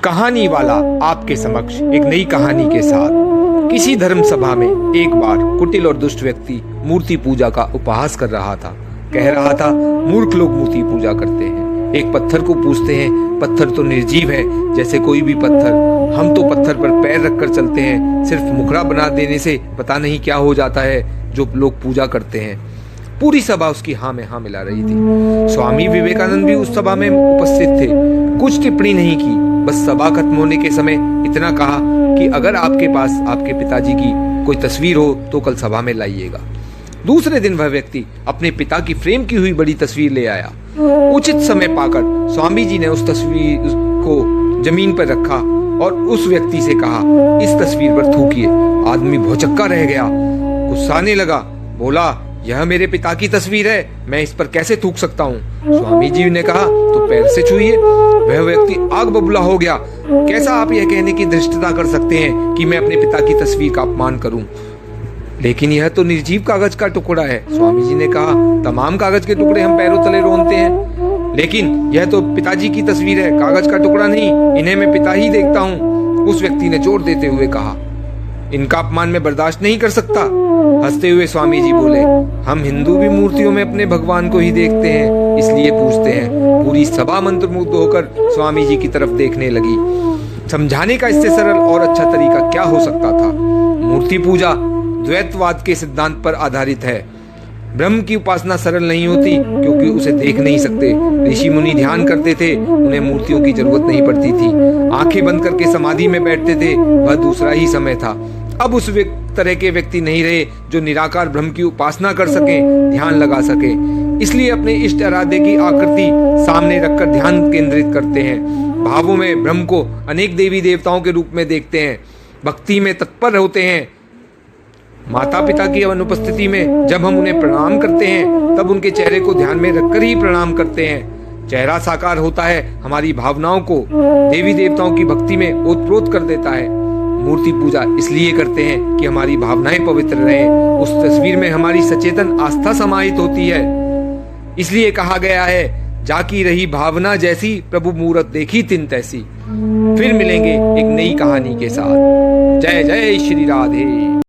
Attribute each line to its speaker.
Speaker 1: कहानी वाला आपके समक्ष एक नई कहानी के साथ। किसी धर्म सभा में एक बार कुटिल और दुष्ट व्यक्ति मूर्ति पूजा का उपहास कर रहा था। कह रहा था, मूर्ख लोग मूर्ति पूजा करते हैं। एक पत्थर को पूछते हैं, पत्थर तो निर्जीव है जैसे कोई भी पत्थर। हम तो पत्थर पर पैर रखकर चलते हैं, सिर्फ मुखड़ा बना देने से पता नहीं क्या हो जाता है जो लोग पूजा करते हैं। पूरी सभा उसकी हाँ में हाँ मिला रही थी। स्वामी विवेकानंद भी उस सभा में उपस्थित थे। कुछ टिप्पणी नहीं की, बस सभा खत्म होने के समय इतना कहा कि अगर आपके पास आपके पिताजी की कोई तस्वीर हो तो कल सभा में लाइएगा। दूसरे दिन वह व्यक्ति अपने पिता की फ्रेम की हुई बड़ी तस्वीर ले आया। उचित समय पाकर स्वामी जी ने उस तस्वीर को जमीन पर रखा और उस व्यक्ति से कहा, इस तस्वीर पर थूकिए। आदमी भौचक्का रह गया, गुस्साने लगा, बोला, यह मेरे पिता की तस्वीर है, मैं इस पर कैसे थूक सकता हूँ। स्वामी जी ने कहा, तो पैर से छुइए। वह व्यक्ति आग बबूला हो गया। कैसा आप यह कहने की धृष्टता कर सकते हैं कि मैं अपने पिता की तस्वीर का अपमान करूं? लेकिन यह तो निर्जीव कागज का टुकड़ा है। स्वामी जी ने कहा, तमाम कागज के टुकड़े हम पैरों तले रोनते हैं, लेकिन यह तो पिताजी की तस्वीर है, कागज का टुकड़ा नहीं। इन्हें मैं पिता ही देखता हूँ। उस व्यक्ति ने जोर देते हुए कहा, इनका अपमान मैं बर्दाश्त नहीं कर सकता। हंसते हुए स्वामी जी बोले, हम हिंदू भी मूर्तियों में अपने भगवान को ही देखते हैं, इसलिए पूछते हैं। पूरी सभा मंत्रमुग्ध होकर स्वामी जी की तरफ देखने लगी। समझाने का इससे सरल और अच्छा तरीका क्या हो सकता था? मूर्ति पूजा द्वैतवाद के सिद्धांत पर आधारित है। ब्रह्म की उपासना सरल नहीं होती क्योंकि उसे देख नहीं सकते। ऋषि मुनि ध्यान करते थे, उन्हें मूर्तियों की जरूरत नहीं पड़ती थी। आंखें बंद करके समाधि में बैठते थे, वह दूसरा ही समय था। अब उस तरह के व्यक्ति नहीं रहे जो निराकार ब्रह्म की उपासना कर सकें, ध्यान लगा सकें। इसलिए अपने इष्ट आराध्य की आकृति सामने रखकर ध्यान केंद्रित करते हैं। भावों में ब्रह्म को अनेक देवी देवताओं के रूप में देखते हैं, भक्ति में तत्पर होते हैं। माता पिता की अनुपस्थिति में जब हम उन्हें प्रणाम करते हैं तब उनके चेहरे को ध्यान में रखकर ही प्रणाम करते हैं। चेहरा साकार होता है, हमारी भावनाओं को देवी देवताओं की भक्ति में ओतप्रोत कर देता है। मूर्ति पूजा इसलिए करते हैं कि हमारी भावनाएं पवित्र रहें। उस तस्वीर में हमारी सचेतन आस्था समाहित होती है। इसलिए कहा गया है, जाकी रही भावना जैसी, प्रभु मूरत देखी तिन तैसी। फिर मिलेंगे एक नई कहानी के साथ। जय जय श्री राधे।